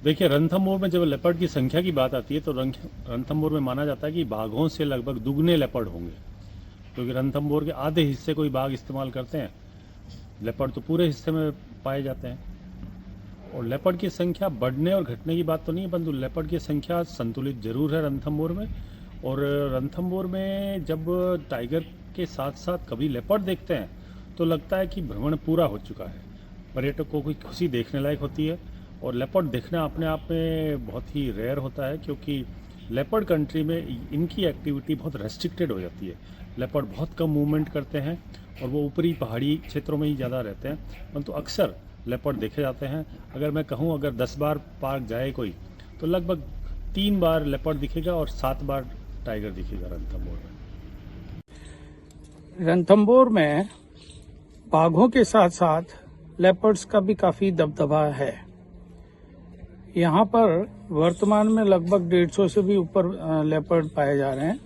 देखिए, रणथंभौर में जब लेपर्ड की संख्या की बात आती है तो रणथंभौर में माना जाता है कि बाघों से लगभग दुगने लेपर्ड होंगे, क्योंकि रणथंभौर के आधे हिस्से को ही बाघ इस्तेमाल करते हैं। लेपर्ड तो पूरे हिस्से में पाए जाते हैं। और लेपर्ड की संख्या बढ़ने और घटने की बात तो नहीं है, परंतु लेपर्ड की संख्या संतुलित जरूर है रणथंभौर में। और रणथंभौर में जब टाइगर के साथ साथ कभी लेपर्ड देखते हैं तो लगता है कि भ्रमण पूरा हो चुका है। पर्यटकों की खुशी देखने लायक होती है। और लेपर्ड देखना अपने आप में बहुत ही रेयर होता है, क्योंकि लेपर्ड कंट्री में इनकी एक्टिविटी बहुत रेस्ट्रिक्टेड हो जाती है। लेपर्ड बहुत कम मूवमेंट करते हैं और वो ऊपरी पहाड़ी क्षेत्रों में ही ज़्यादा रहते हैं, परंतु अक्सर लेपर्ड देखे जाते हैं। अगर मैं कहूँ, अगर 10 बार पार्क जाए कोई तो लगभग 3 बार लेपर्ड दिखेगा और 7 बार टाइगर दिखेगा रणथंभौर में। रणथंभौर में बाघों के साथ साथ लेपर्ड्स का भी काफी दबदबा है। यहाँ पर वर्तमान में लगभग 150 से भी ऊपर लेपर्ड पाए जा रहे हैं,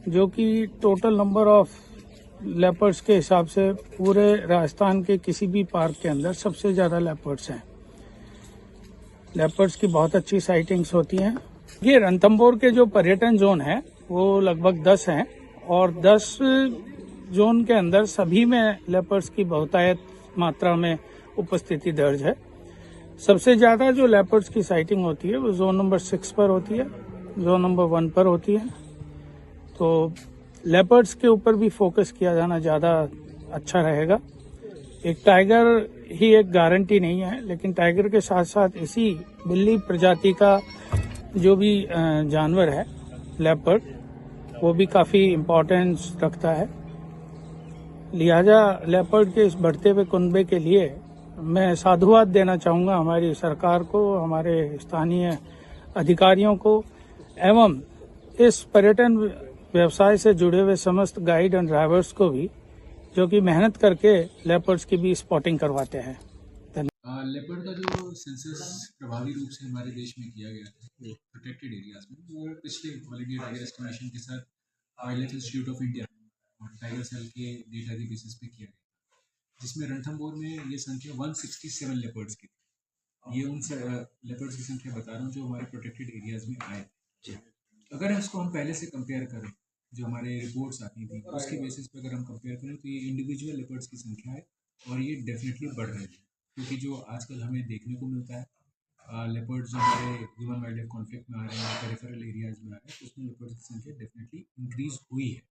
जो कि टोटल नंबर ऑफ लेपर्ड्स के हिसाब से पूरे राजस्थान के किसी भी पार्क के अंदर सबसे ज्यादा लेपर्ड्स हैं। लेपर्ड्स की बहुत अच्छी साइटिंग्स होती हैं। ये रणथंभौर के जो पर्यटन जोन है वो लगभग 10 हैं और 10 जोन के अंदर सभी में लेपर्ड्स की बहुतायत मात्रा में उपस्थिति दर्ज है। सबसे ज्यादा जो लेपर्ड्स की साइटिंग होती है वो जोन नंबर 6 पर होती है, जोन नंबर 1 पर होती है। तो लेपर्ड्स के ऊपर भी फोकस किया जाना ज्यादा अच्छा रहेगा। एक टाइगर ही एक गारंटी नहीं है, लेकिन टाइगर के साथ साथ इसी बिल्ली प्रजाति का जो भी जानवर है लेपर्ड, वो भी काफी इम्पोर्टेंस रखता है। लिहाजा लेपर्ड के इस बढ़ते हुए कुनबे के लिए मैं साधुवाद देना चाहूंगा हमारी सरकार को, हमारे स्थानीय अधिकारियों को एवं इस पर्यटन व्यवसाय से जुड़े हुए समस्त गाइड एंड ड्राइवर्स को भी, जो कि मेहनत करके लेपर्ड्स की भी स्पॉटिंग करवाते हैं। लेपर्ड का जो सेंसस प्रभावी रूप से हमारे देश में किया गया था प्रोटेक्टेड एरियाज में, वो पिछले ऑल इंडिया टाइगर एस्टिमेशन के साथ wild life institute of India और टाइगर सेल के डेटा के बेसिस पे किया गया, जिसमें रणथंभौर में ये संख्या 167 लेपर्ड्स की थी। ये उन लेपर्ड्स की संख्या बता रहा हूँ जो हमारे प्रोटेक्टेड एरियाज में आए। अगर इसको हम पहले से कंपेयर करें, जो हमारे रिपोर्ट्स आती थी उसके बेसिस पे अगर हम कंपेयर करें तो ये इंडिविजुअल लेपर्ड्स की संख्या है और ये डेफिनेटली बढ़ रही है। क्योंकि जो आजकल हमें देखने को मिलता है लेपर्ड्स जो हमारे ह्यूमन वाइल्ड लाइफ कॉन्फ्लिक्ट में आ रहे हैं, पेरिफेरल एरियाज में आ रहे हैं, तो उसमें लेपर्ड्स की संख्या डेफिनेटली इंक्रीज हुई है।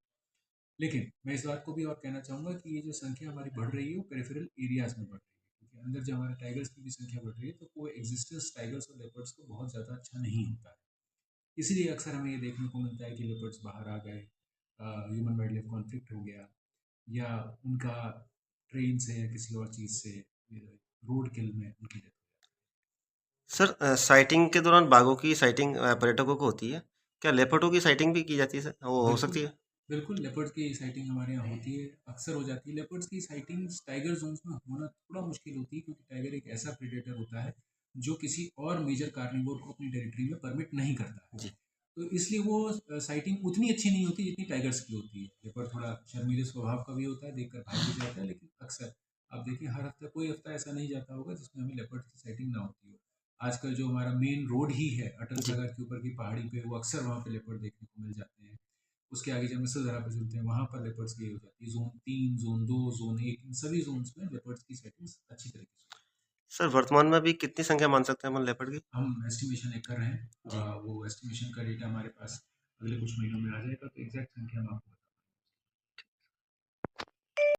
लेकिन मैं इस बात को भी और कहना चाहूँगा कि ये जो संख्या हमारी बढ़ रही है वो पेरिफेरल एरियाज में बढ़ रही है, क्योंकि अंदर जो हमारे टाइगर्स की भी संख्या बढ़ रही है तो वो एग्जिस्टेंस टाइगर्स और लेपर्ड्स को बहुत ज़्यादा अच्छा नहीं होता है। इसीलिए अक्सर हमें ये देखने को मिलता है कि लेपर्ड्स बाहर आ गए, ह्यूमन वाइल्ड लाइफ कॉन्फ्लिक्ट हो गया, या उनका ट्रेन से या किसी और चीज़ से रोड किल में उनकी डेथ हो जाती है। सर, साइटिंग के दौरान बाघों की साइटिंग पर्यटकों को होती है, क्या लेपर्डों की साइटिंग भी की जाती है सर? वो हो सकती है? बिल्कुल, लेपर्ड्स की साइटिंग हमारे यहाँ होती है, अक्सर हो जाती है। लेपर्ड्स की साइटिंग टाइगर जोन्स में होना थोड़ा मुश्किल होती है, क्योंकि टाइगर एक ऐसा प्रेडेटर होता है जो किसी और मेजर कार्निवोर को अपनी टेरिटरी में परमिट नहीं करता है। तो इसलिए वो साइटिंग उतनी अच्छी नहीं होती जितनी टाइगर्स की होती है। लेपर्ड थोड़ा शर्मीले स्वभाव का भी होता है, देखकर भाग भी जाता है, लेकिन अक्सर आप देखिए हर हफ्ते कोई हफ्ता ऐसा नहीं जाता होगा जिसमें हमें लेपर्ड की साइटिंग ना होती हो। आजकल जो हमारा मेन रोड ही है अटल जी। सागर के ऊपर की पहाड़ी पे, वो अक्सर वहाँ पे लेपर्ड देखने को मिल जाते हैं। उसके आगे जब मिसलधरा पे चलते हैं वहाँ पर लेपर्ड्स की हो जाती है। ज़ोन 3, ज़ोन 2, ज़ोन 1, इन सभी ज़ोन्स में लेपर्ड्स की सेटिंग्स अच्छी तरीके से होती सर वर्तमान में अभी कितनी संख्या मान सकते हैं अपन लेपर्ड की? है। हम एस्टिमेशन एक कर रहे हैं। जी। वो एस्टिमेशन का डेटा हमारे पास अगले कुछ महीनों में आ जाएगा, तो एग्जैक्ट संख्या हम आपको